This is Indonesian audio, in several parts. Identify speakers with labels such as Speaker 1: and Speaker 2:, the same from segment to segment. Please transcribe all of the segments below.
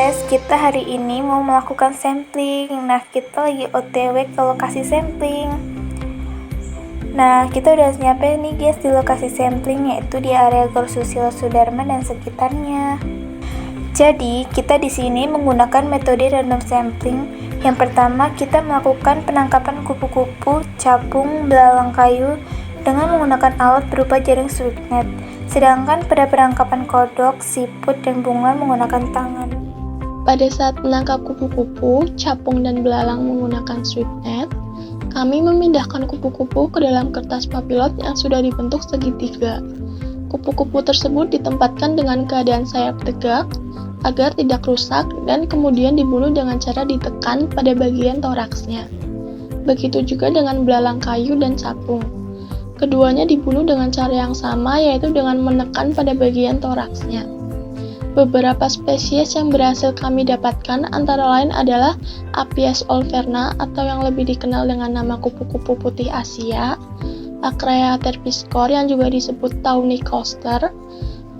Speaker 1: guys, kita hari ini mau melakukan sampling. Nah, kita lagi OTW ke lokasi sampling. Nah, kita udah nyampe nih guys di lokasi sampling, yaitu di area Gor Susilo Sudarman dan sekitarnya. Jadi, kita di sini menggunakan metode random sampling. Yang pertama, kita melakukan penangkapan kupu-kupu, capung, belalang kayu dengan menggunakan alat berupa jaring sweepnet. Sedangkan pada penangkapan kodok, siput, dan bunga menggunakan tangan.
Speaker 2: Pada saat menangkap kupu-kupu, capung, dan belalang menggunakan sweepnet, kami memindahkan kupu-kupu ke dalam kertas papilot yang sudah dibentuk segitiga. Kupu-kupu tersebut ditempatkan dengan keadaan sayap tegak agar tidak rusak dan kemudian dibunuh dengan cara ditekan pada bagian toraksnya. Begitu juga dengan belalang kayu dan capung. Keduanya dibunuh dengan cara yang sama, yaitu dengan menekan pada bagian toraksnya. Beberapa spesies yang berhasil kami dapatkan antara lain adalah Apies olverna atau yang lebih dikenal dengan nama kupu-kupu putih Asia, Acrea terpiscor yang juga disebut Tawny coaster,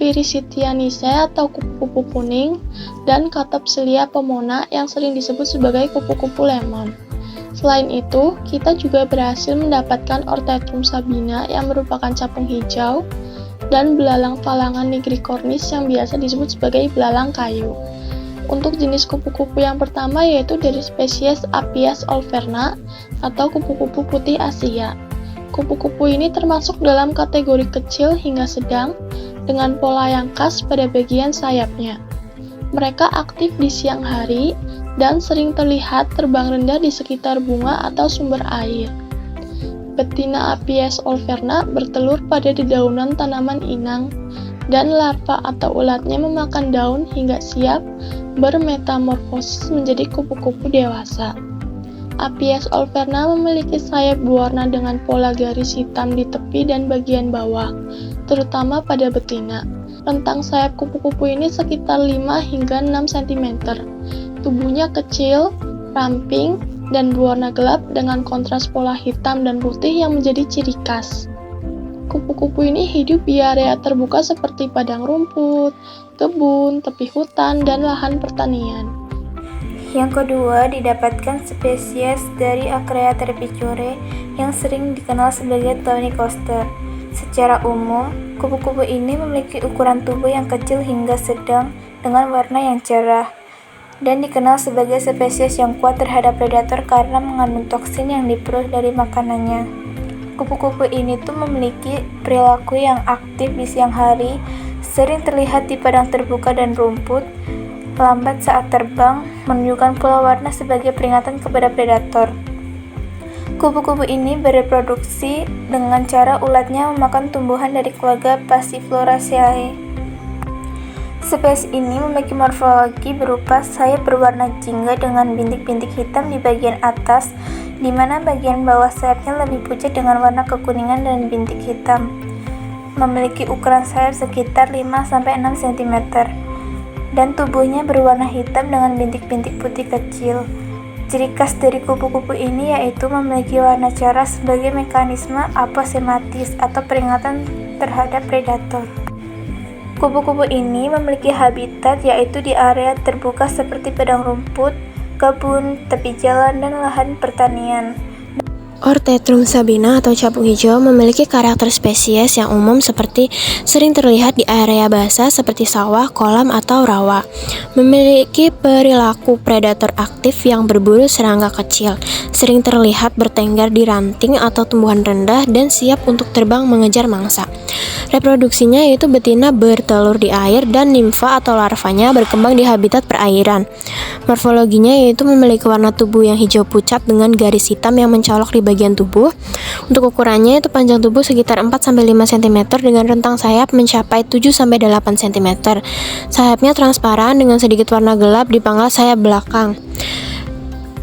Speaker 2: Pyrrhizitianice atau kupu-kupu kuning, dan Catopsilia pomona yang sering disebut sebagai kupu-kupu lemon. Selain itu, kita juga berhasil mendapatkan Orthethrum sabina yang merupakan capung hijau dan belalang falangan nigricornis yang biasa disebut sebagai belalang kayu. Untuk jenis kupu-kupu yang pertama yaitu dari spesies Apies olverna atau kupu-kupu putih Asia. Kupu-kupu ini termasuk dalam kategori kecil hingga sedang dengan pola yang khas pada bagian sayapnya. Mereka aktif di siang hari dan sering terlihat terbang rendah di sekitar bunga atau sumber air. Betina Apies olverna bertelur pada dedaunan tanaman inang, dan larva atau ulatnya memakan daun hingga siap bermetamorfosis menjadi kupu-kupu dewasa. Apies olverna memiliki sayap berwarna dengan pola garis hitam di tepi dan bagian bawah, terutama pada betina. Rentang sayap kupu-kupu ini sekitar 5 hingga 6 cm. Tubuhnya kecil, ramping, dan berwarna gelap dengan kontras pola hitam dan putih yang menjadi ciri khas. Kupu-kupu ini hidup di area terbuka seperti padang rumput, kebun, tepi hutan, dan lahan pertanian.
Speaker 1: Yang kedua, didapatkan spesies dari Acrea terpiscor yang sering dikenal sebagai Tawny coaster. Secara umum, kupu-kupu ini memiliki ukuran tubuh yang kecil hingga sedang dengan warna yang cerah, dan dikenal sebagai spesies yang kuat terhadap predator karena mengandung toksin yang diperoleh dari makanannya. Kupu-kupu ini tuh memiliki perilaku yang aktif di siang hari, sering terlihat di padang terbuka dan rumput, lambat saat terbang, menunjukkan pula warna sebagai peringatan kepada predator. Kupu-kupu ini bereproduksi dengan cara ulatnya memakan tumbuhan dari keluarga Passifloraceae. Spesies ini memiliki morfologi berupa sayap berwarna jingga dengan bintik-bintik hitam di bagian atas, di mana bagian bawah sayapnya lebih pucat dengan warna kekuningan dan bintik hitam. Memiliki ukuran sayap sekitar 5-6 cm, dan tubuhnya berwarna hitam dengan bintik-bintik putih kecil. Ciri khas dari kupu-kupu ini yaitu memiliki warna cerah sebagai mekanisme aposematis atau peringatan terhadap predator. Kupu-kupu ini memiliki habitat yaitu di area terbuka seperti padang rumput, kebun, tepi jalan, dan lahan pertanian.
Speaker 3: Orthethrum sabina atau capung hijau memiliki karakter spesies yang umum seperti sering terlihat di area basah seperti sawah, kolam, atau rawa. Memiliki perilaku predator aktif yang berburu serangga kecil, sering terlihat bertengger di ranting atau tumbuhan rendah dan siap untuk terbang mengejar mangsa. Reproduksinya yaitu betina bertelur di air dan nimfa atau larvanya berkembang di habitat perairan. Morfologinya yaitu memiliki warna tubuh yang hijau pucat dengan garis hitam yang mencolok di bagian tubuh. Untuk ukurannya itu panjang tubuh sekitar 4-5 cm dengan rentang sayap mencapai 7-8 cm. Sayapnya transparan dengan sedikit warna gelap di pangkal sayap belakang.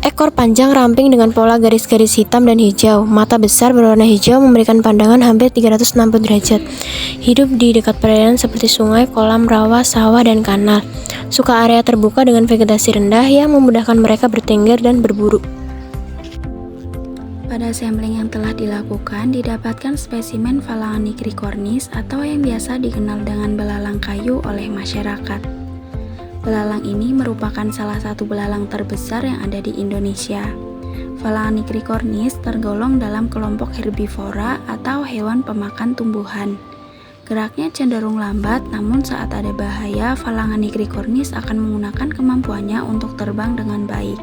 Speaker 3: Ekor panjang ramping dengan pola garis-garis hitam dan hijau. Mata besar berwarna hijau memberikan pandangan hampir 360 derajat. Hidup di dekat perairan seperti sungai, kolam, rawa, sawah, dan kanal. Suka area terbuka dengan vegetasi rendah yang memudahkan mereka bertengger dan berburu.
Speaker 4: Pada sampling yang telah dilakukan, didapatkan spesimen Falangan nigricornis atau yang biasa dikenal dengan belalang kayu oleh masyarakat. Belalang ini merupakan salah satu belalang terbesar yang ada di Indonesia. Phalange nigricornis tergolong dalam kelompok herbivora atau hewan pemakan tumbuhan. Geraknya cenderung lambat, namun saat ada bahaya, Phalange nigricornis akan menggunakan kemampuannya untuk terbang dengan baik.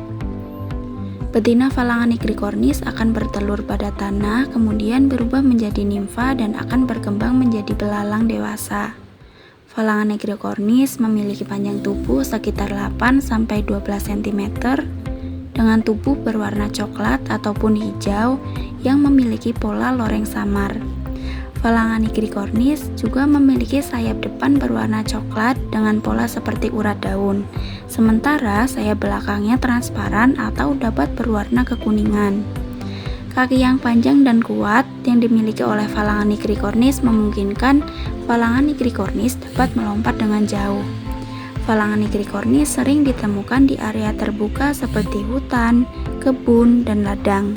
Speaker 4: Betina Phalange nigricornis akan bertelur pada tanah, kemudian berubah menjadi nimfa dan akan berkembang menjadi belalang dewasa. Phalange nigricornis memiliki panjang tubuh sekitar 8-12 cm dengan tubuh berwarna coklat ataupun hijau yang memiliki pola loreng samar. Phalange nigricornis juga memiliki sayap depan berwarna coklat dengan pola seperti urat daun, sementara sayap belakangnya transparan atau dapat berwarna kekuningan. Kaki yang panjang dan kuat yang dimiliki oleh Phalange nigricornis memungkinkan Phalange nigricornis dapat melompat dengan jauh. Phalange nigricornis sering ditemukan di area terbuka seperti hutan, kebun, dan ladang.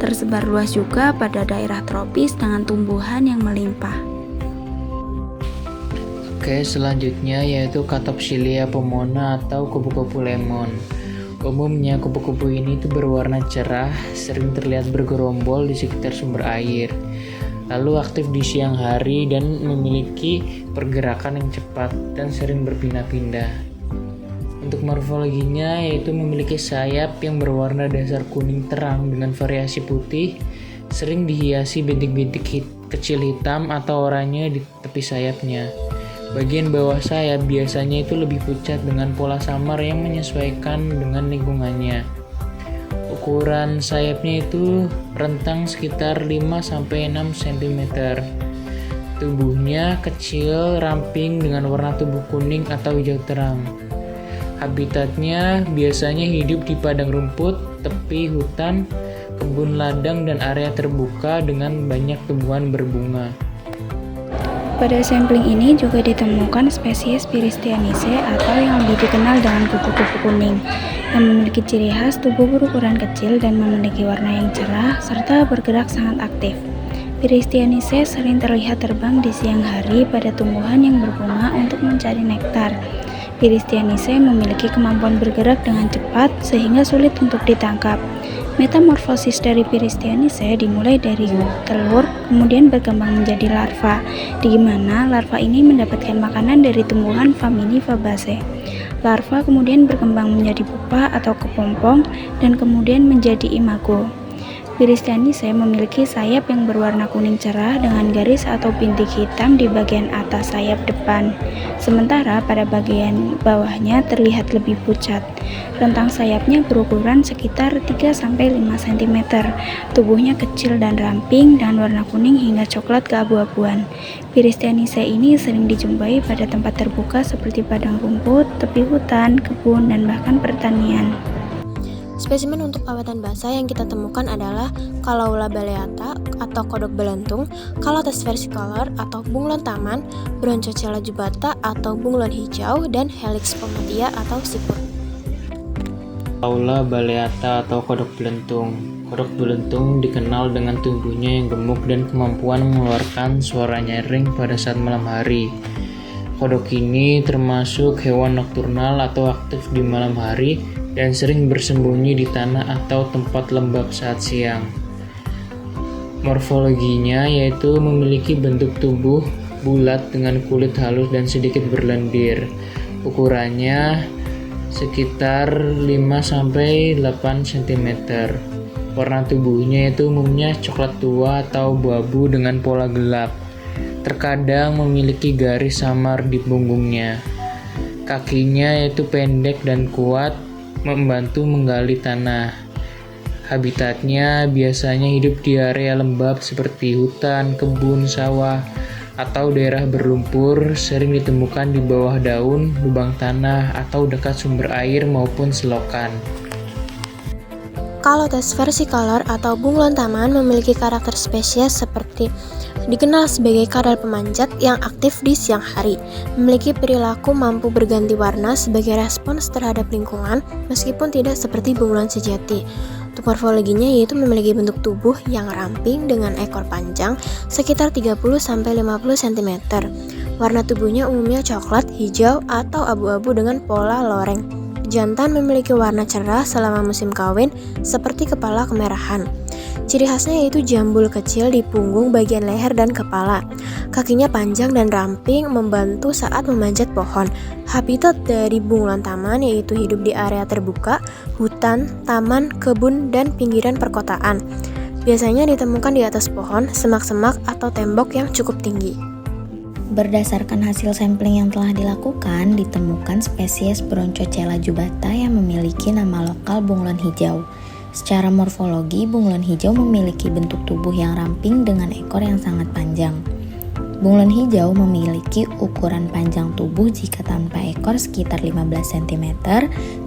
Speaker 4: Tersebar luas juga pada daerah tropis dengan tumbuhan yang melimpah.
Speaker 5: Oke, selanjutnya yaitu Catopsilia pomona atau kupu-kupu lemon. Umumnya kupu-kupu ini berwarna cerah, sering terlihat bergerombol di sekitar sumber air. Lalu aktif di siang hari dan memiliki pergerakan yang cepat dan sering berpindah-pindah. Untuk morfologinya yaitu memiliki sayap yang berwarna dasar kuning terang dengan variasi putih, sering dihiasi bintik-bintik kecil hitam atau oranye di tepi sayapnya. Bagian bawah sayap biasanya itu lebih pucat dengan pola samar yang menyesuaikan dengan lingkungannya. Ukuran sayapnya itu rentang sekitar 5-6 cm. Tubuhnya kecil, ramping dengan warna tubuh kuning atau hijau terang. Habitatnya biasanya hidup di padang rumput, tepi hutan, kebun ladang, dan area terbuka dengan banyak tumbuhan berbunga.
Speaker 4: Pada sampling ini juga ditemukan spesies Piristianice atau yang lebih dikenal dengan kupu-kupu kuning, yang memiliki ciri khas tubuh berukuran kecil dan memiliki warna yang cerah serta bergerak sangat aktif. Piristianice sering terlihat terbang di siang hari pada tumbuhan yang berbunga untuk mencari nektar. Piristianice memiliki kemampuan bergerak dengan cepat sehingga sulit untuk ditangkap. Metamorfosis dari Piristianice dimulai dari telur, kemudian berkembang menjadi larva, di mana larva ini mendapatkan makanan dari tumbuhan famili Fabaceae. Larva kemudian berkembang menjadi pupa atau kepompong dan kemudian menjadi imago. Piristianice memiliki sayap yang berwarna kuning cerah dengan garis atau bintik hitam di bagian atas sayap depan, sementara pada bagian bawahnya terlihat lebih pucat. Rentang sayapnya berukuran sekitar 3-5 cm. Tubuhnya kecil dan ramping dan warna kuning hingga coklat keabu-abuan. Piristianice ini sering dijumpai pada tempat terbuka seperti padang rumput, tepi hutan, kebun, dan bahkan pertanian.
Speaker 3: Spesimen untuk awatan basah yang kita temukan adalah Calaula baleata atau kodok belentung, Calotes versicolor atau bunglon taman, Bronchocella jubata atau bunglon hijau, dan Helix pomatia atau siput.
Speaker 5: Calaula baleata atau kodok belentung. Kodok belentung dikenal dengan tubuhnya yang gemuk dan kemampuan mengeluarkan suara nyaring pada saat malam hari. Kodok ini termasuk hewan nokturnal atau aktif di malam hari dan sering bersembunyi di tanah atau tempat lembab saat siang. Morfologinya yaitu memiliki bentuk tubuh bulat dengan kulit halus dan sedikit berlendir. Ukurannya sekitar 5-8 cm. Warna tubuhnya itu umumnya coklat tua atau abu-abu dengan pola gelap. Terkadang memiliki garis samar di punggungnya. Kakinya yaitu pendek dan kuat, membantu menggali tanah. Habitatnya biasanya hidup di area lembab seperti hutan, kebun, sawah, atau daerah berlumpur, sering ditemukan di bawah daun, lubang tanah, atau dekat sumber air maupun selokan.
Speaker 3: Calotes versicolor atau bunglon taman memiliki karakter spesies seperti dikenal sebagai kadal pemanjat yang aktif di siang hari, memiliki perilaku mampu berganti warna sebagai respons terhadap lingkungan meskipun tidak seperti bunglon sejati. Untuk morfologinya yaitu memiliki bentuk tubuh yang ramping dengan ekor panjang sekitar 30-50 cm. Warna tubuhnya umumnya coklat, hijau, atau abu-abu dengan pola loreng. Jantan memiliki warna cerah selama musim kawin, seperti kepala kemerahan. Ciri khasnya yaitu jambul kecil di punggung bagian leher dan kepala. Kakinya panjang dan ramping, membantu saat memanjat pohon. Habitat dari bunglon taman yaitu hidup di area terbuka, hutan, taman, kebun, dan pinggiran perkotaan. Biasanya ditemukan di atas pohon, semak-semak, atau tembok yang cukup tinggi.
Speaker 6: Berdasarkan hasil sampling yang telah dilakukan, ditemukan spesies Bronchocella jubata yang memiliki nama lokal bunglon hijau. Secara morfologi, bunglon hijau memiliki bentuk tubuh yang ramping dengan ekor yang sangat panjang. Bunglon hijau memiliki ukuran panjang tubuh jika tanpa ekor sekitar 15 cm,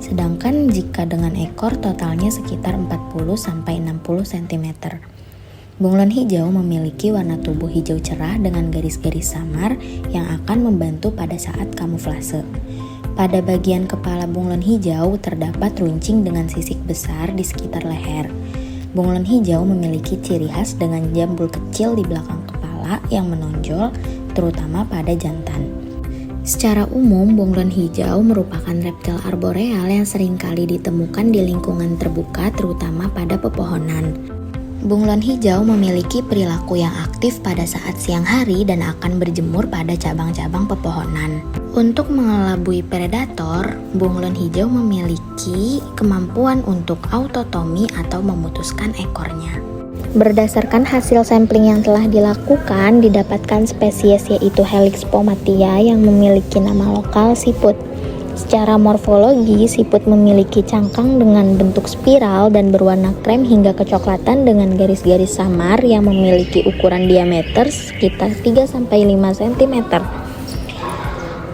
Speaker 6: sedangkan jika dengan ekor totalnya sekitar 40-60 cm. Bunglon hijau memiliki warna tubuh hijau cerah dengan garis-garis samar yang akan membantu pada saat kamuflase. Pada bagian kepala bunglon hijau terdapat runcing dengan sisik besar di sekitar leher. Bunglon hijau memiliki ciri khas dengan jambul kecil di belakang kepala yang menonjol, terutama pada jantan. Secara umum, bunglon hijau merupakan reptil arboreal yang seringkali ditemukan di lingkungan terbuka, terutama pada pepohonan. Bunglon hijau memiliki perilaku yang aktif pada saat siang hari dan akan berjemur pada cabang-cabang pepohonan. Untuk mengelabui predator, bunglon hijau memiliki kemampuan untuk autotomi atau memutuskan ekornya. Berdasarkan hasil sampling yang telah dilakukan, didapatkan spesies yaitu Helix pomatia yang memiliki nama lokal siput. Secara morfologi, siput memiliki cangkang dengan bentuk spiral dan berwarna krem hingga kecoklatan dengan garis-garis samar yang memiliki ukuran diameter sekitar 3-5 cm.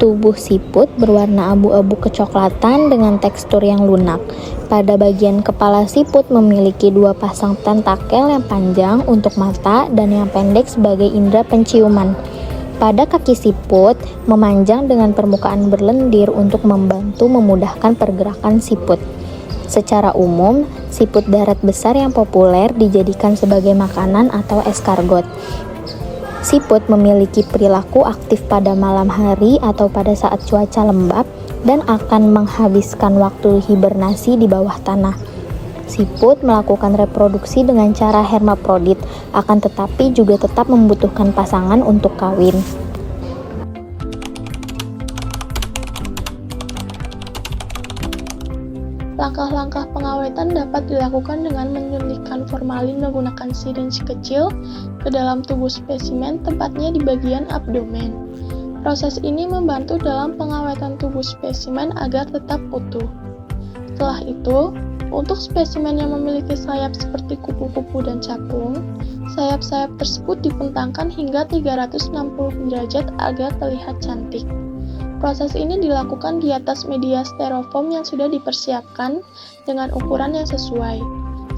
Speaker 6: Tubuh siput berwarna abu-abu kecoklatan dengan tekstur yang lunak. Pada bagian kepala siput memiliki 2 pasang tentakel yang panjang untuk mata dan yang pendek sebagai indera penciuman. Pada kaki siput memanjang dengan permukaan berlendir untuk membantu memudahkan pergerakan siput. Secara umum, siput darat besar yang populer dijadikan sebagai makanan atau escargot. Siput memiliki perilaku aktif pada malam hari atau pada saat cuaca lembab dan akan menghabiskan waktu hibernasi di bawah tanah. Siput melakukan reproduksi dengan cara hermaprodit, akan tetapi juga tetap membutuhkan pasangan untuk kawin.
Speaker 2: Langkah-langkah pengawetan dapat dilakukan dengan menyuntikkan formalin menggunakan sirinj kecil ke dalam tubuh spesimen, tepatnya di bagian abdomen. Proses ini membantu dalam pengawetan tubuh spesimen agar tetap utuh. Setelah itu, untuk spesimen yang memiliki sayap seperti kupu-kupu dan capung, sayap-sayap tersebut dibentangkan hingga 360 derajat agar terlihat cantik. Proses ini dilakukan di atas media styrofoam yang sudah dipersiapkan dengan ukuran yang sesuai.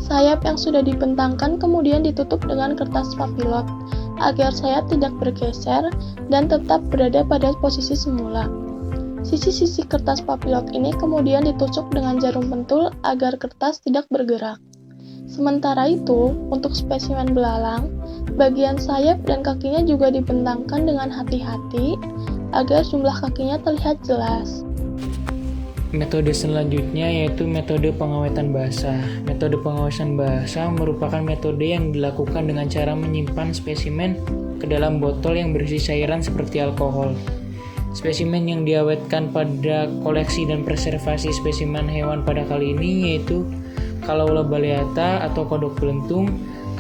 Speaker 2: Sayap yang sudah dibentangkan kemudian ditutup dengan kertas papilot agar sayap tidak bergeser dan tetap berada pada posisi semula. Sisi-sisi kertas papilot ini kemudian ditusuk dengan jarum pentul agar kertas tidak bergerak. Sementara itu, untuk spesimen belalang, bagian sayap dan kakinya juga dibentangkan dengan hati-hati agar jumlah kakinya terlihat jelas.
Speaker 5: Metode selanjutnya yaitu metode pengawetan basah. Metode pengawetan basah merupakan metode yang dilakukan dengan cara menyimpan spesimen ke dalam botol yang berisi cairan seperti alkohol. Spesimen yang diawetkan pada koleksi dan preservasi spesimen hewan pada kali ini yaitu Calaula baleata atau kodok belentung,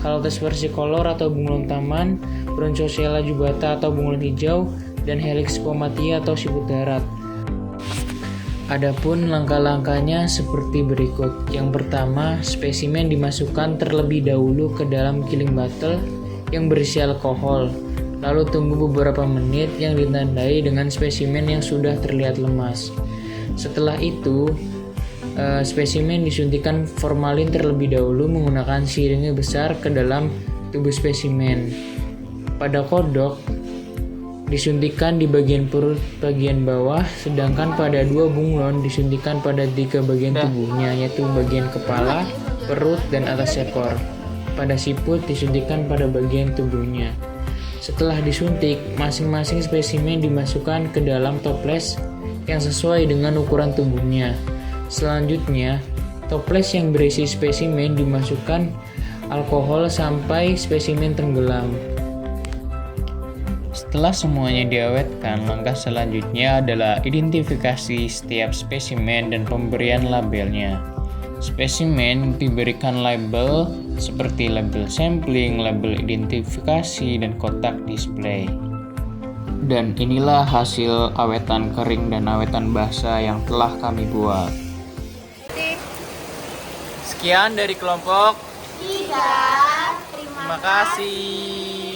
Speaker 5: Calotes versicolor atau bunglon taman, Bronchocella jubata atau bunglon hijau, dan Helix pomatia atau siput darat. Adapun langkah-langkahnya seperti berikut. Yang pertama, spesimen dimasukkan terlebih dahulu ke dalam killing bottle yang berisi alkohol. Lalu tunggu beberapa menit yang ditandai dengan spesimen yang sudah terlihat lemas. Setelah itu, spesimen disuntikkan formalin terlebih dahulu menggunakan siringe besar ke dalam tubuh spesimen. Pada kodok, disuntikkan di bagian perut bagian bawah, sedangkan pada 2 bunglon disuntikkan pada 3 bagian tubuhnya, yaitu bagian kepala, perut, dan atas ekor. Pada siput disuntikkan pada bagian tubuhnya. Setelah disuntik, masing-masing spesimen dimasukkan ke dalam toples yang sesuai dengan ukuran tubuhnya. Selanjutnya, toples yang berisi spesimen dimasukkan alkohol sampai spesimen tenggelam. Setelah semuanya diawetkan, langkah selanjutnya adalah identifikasi setiap spesimen dan pemberian labelnya. Spesimen diberikan label seperti label sampling, label identifikasi, dan kotak display. Dan inilah hasil awetan kering dan awetan basah yang telah kami buat. Sekian dari kelompok 3. Terima kasih.